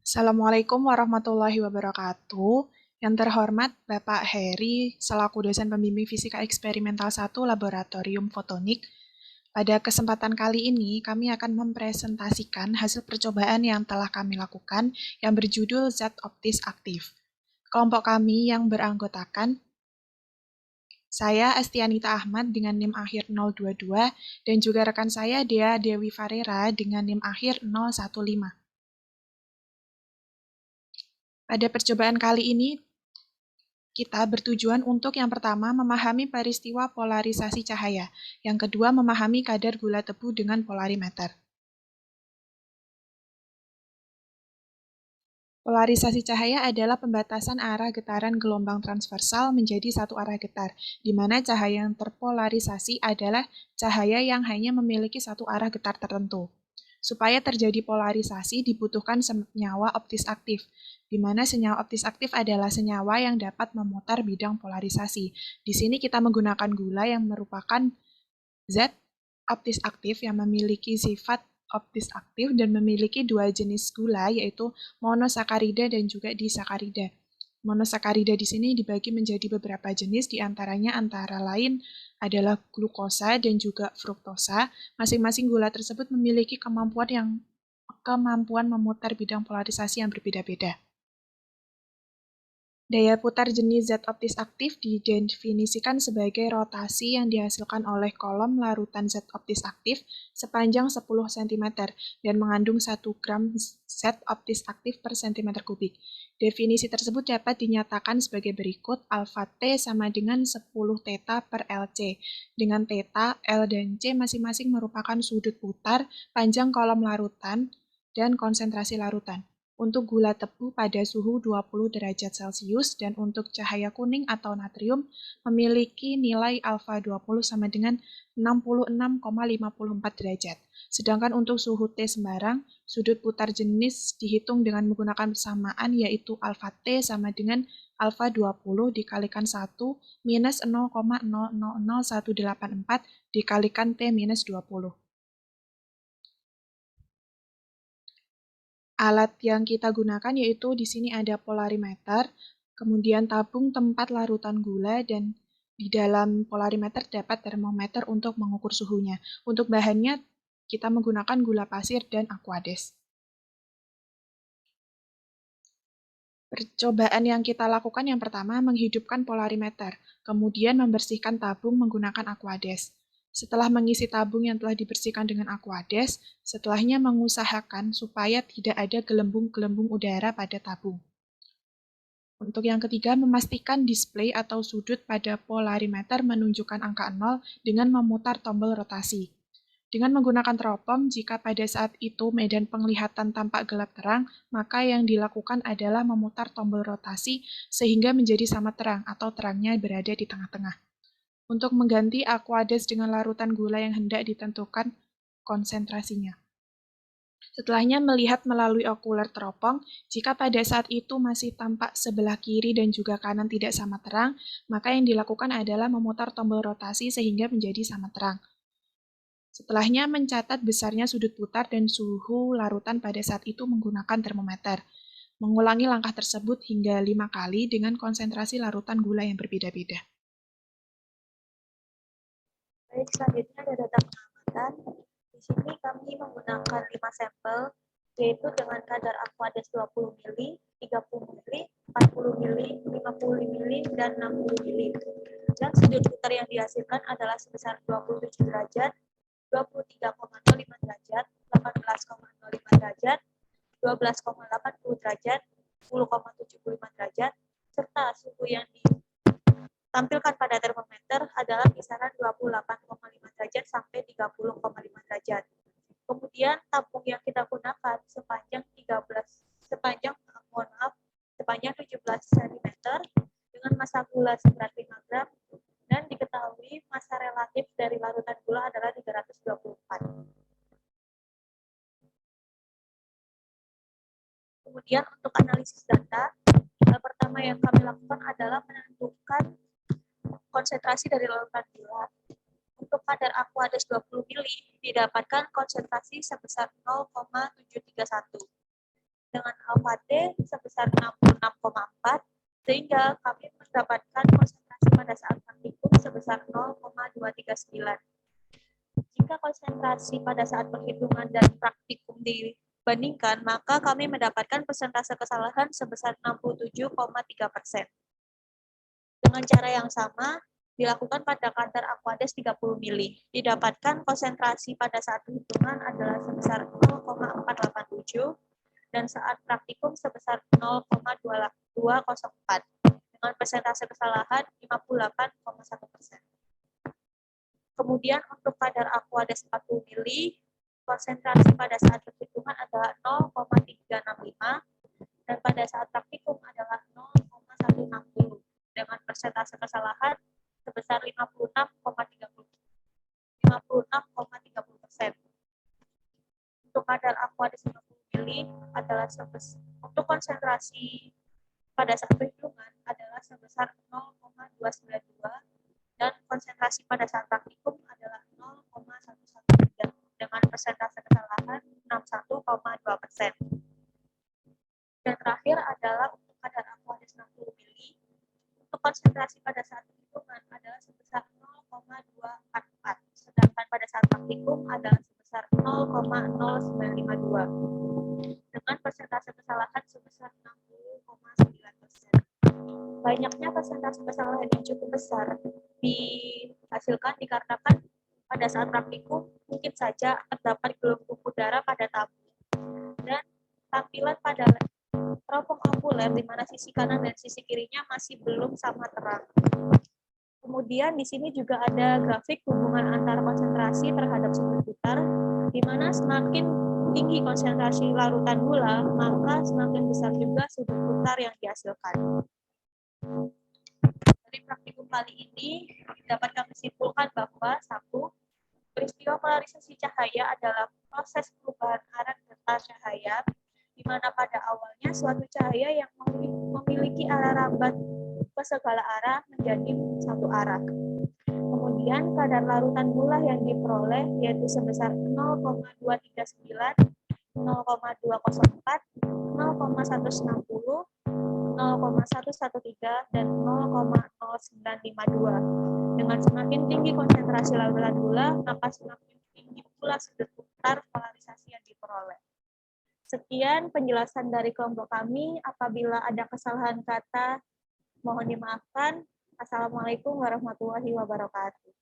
Assalamualaikum warahmatullahi wabarakatuh. Yang terhormat Bapak Heri, selaku dosen pembimbing Fisika Eksperimental 1 Laboratorium Fotonik. Pada kesempatan kali ini, kami akan mempresentasikan hasil percobaan yang telah kami lakukan yang berjudul zat optis aktif. Kelompok kami yang beranggotakan saya Astianita Ahmad dengan NIM akhir 022 dan juga rekan saya Dea Dewi Farera dengan NIM akhir 015. Pada percobaan kali ini, kita bertujuan untuk yang pertama memahami peristiwa polarisasi cahaya, yang kedua memahami kadar gula tebu dengan polarimeter. Polarisasi cahaya adalah pembatasan arah getaran gelombang transversal menjadi satu arah getar, di mana cahaya yang terpolarisasi adalah cahaya yang hanya memiliki satu arah getar tertentu. Supaya terjadi polarisasi dibutuhkan senyawa optis aktif, di mana senyawa optis aktif adalah senyawa yang dapat memutar bidang polarisasi. Di sini kita menggunakan gula yang merupakan zat optis aktif yang memiliki sifat optis aktif dan memiliki dua jenis gula, yaitu monosakarida dan juga disakarida. Monosakarida di sini dibagi menjadi beberapa jenis, diantaranya antara lain adalah glukosa dan juga fruktosa. Masing-masing gula tersebut memiliki kemampuan memutar bidang polarisasi yang berbeda-beda. Daya putar jenis zat optis aktif didefinisikan sebagai rotasi yang dihasilkan oleh kolom larutan zat optis aktif sepanjang 10 cm dan mengandung 1 gram zat optis aktif per cm kubik. Definisi tersebut dapat dinyatakan sebagai berikut: alfa T sama dengan 10 theta per LC, dengan theta, L, dan C masing-masing merupakan sudut putar, panjang kolom larutan, dan konsentrasi larutan. Untuk gula tebu pada suhu 20 derajat Celcius dan untuk cahaya kuning atau natrium memiliki nilai alfa 20 sama dengan 66,54 derajat. Sedangkan untuk suhu T sembarang, sudut putar jenis dihitung dengan menggunakan persamaan, yaitu alfa T sama dengan alfa 20 dikalikan 1 minus 0,000184 dikalikan T minus 20. Alat yang kita gunakan yaitu di sini ada polarimeter, kemudian tabung tempat larutan gula, dan di dalam polarimeter dapat termometer untuk mengukur suhunya. Untuk bahannya kita menggunakan gula pasir dan aquades. Percobaan yang kita lakukan yang pertama menghidupkan polarimeter, kemudian membersihkan tabung menggunakan aquades. Setelah mengisi tabung yang telah dibersihkan dengan aquades, setelahnya mengusahakan supaya tidak ada gelembung-gelembung udara pada tabung. Untuk yang ketiga, memastikan display atau sudut pada polarimeter menunjukkan angka 0 dengan memutar tombol rotasi. Dengan menggunakan teropong, jika pada saat itu medan penglihatan tampak gelap terang, maka yang dilakukan adalah memutar tombol rotasi sehingga menjadi sama terang atau terangnya berada di tengah-tengah. Untuk mengganti aquades dengan larutan gula yang hendak ditentukan konsentrasinya. Setelahnya melihat melalui okuler teropong, jika pada saat itu masih tampak sebelah kiri dan juga kanan tidak sama terang, maka yang dilakukan adalah memutar tombol rotasi sehingga menjadi sama terang. Setelahnya mencatat besarnya sudut putar dan suhu larutan pada saat itu menggunakan termometer. Mengulangi langkah tersebut hingga 5 kali dengan konsentrasi larutan gula yang berbeda-beda. Baik, selanjutnya ada data pengamatan. Di sini kami menggunakan 5 sampel, yaitu dengan kadar aquades 20 ml, 30 ml, 40 ml, 50 ml, dan 60 ml. Dan sudut putar yang dihasilkan adalah sebesar 27 derajat, 23,05 derajat, 18,05 derajat, 12,80 derajat, 10,75 derajat, serta suhu yang ditampilkan pada termometer adalah kisaran 28,5 derajat sampai 30,5 derajat. Kemudian tabung yang kita gunakan sepanjang 17 cm dengan massa gula seberat 5 gram dan diketahui massa relatif dari larutan gula adalah 324. Kemudian untuk analisis data, hal pertama yang kami lakukan adalah menentukan konsentrasi dari larutan gula. Untuk kadar aquades 20 ml didapatkan konsentrasi sebesar 0,731. dengan alfa T sebesar 66,4, sehingga kami mendapatkan konsentrasi pada saat praktikum sebesar 0,239. Jika konsentrasi pada saat perhitungan dan praktikum dibandingkan, maka kami mendapatkan persentase kesalahan sebesar 67,3%. Dengan cara yang sama, dilakukan pada kadar Aquades 30 mili. Didapatkan konsentrasi pada saat perhitungan adalah sebesar 0,487 dan saat praktikum sebesar 0,2204 dengan persentase kesalahan 58,1%. Kemudian untuk kadar Aquades 40 mili, konsentrasi pada saat perhitungan adalah 0,365 dan pada saat praktikum adalah 0,160 dengan persentase kesalahan sebesar 56,30%. Untuk kadar Aquades 50 mili adalah untuk konsentrasi pada saat perhitungan adalah sebesar 0,292 dan konsentrasi pada saat praktikum adalah 0,113 dengan persentase kesalahan 61,2%. Dan terakhir adalah untuk kadar Aquades 60 mili, untuk konsentrasi pada saat perhitungan adalah sebesar 0,244, sedangkan pada saat praktikum adalah sebesar 0,0952 dengan persentase kesalahan sebesar 60,9%. Banyaknya persentase kesalahan yang cukup besar dihasilkan dikarenakan pada saat praktikum mungkin saja terdapat gelembung udara pada tabung dan tampilan pada teropong okuler di mana sisi kanan dan sisi kirinya masih belum sama terang. Kemudian di sini juga ada grafik hubungan antara konsentrasi terhadap sudut putar, di mana semakin tinggi konsentrasi larutan gula, maka semakin besar juga sudut putar yang dihasilkan. Dari praktikum kali ini dapat kami simpulkan bahwa 1. Peristiwa polarisasi cahaya adalah proses perubahan arah data cahaya, di mana pada awalnya suatu cahaya yang memiliki arah rambat ke segala arah menjadi satu arah. Kemudian kadar larutan gula yang diperoleh yaitu sebesar 0,239, 0,204, 0,160, 0,113, dan 0,0952. Dengan semakin tinggi konsentrasi larutan gula, maka semakin tinggi pula sudut putar polarisasi yang diperoleh. Sekian penjelasan dari kelompok kami. Apabila ada kesalahan kata, mohon dimaafkan. Assalamualaikum warahmatullahi wabarakatuh.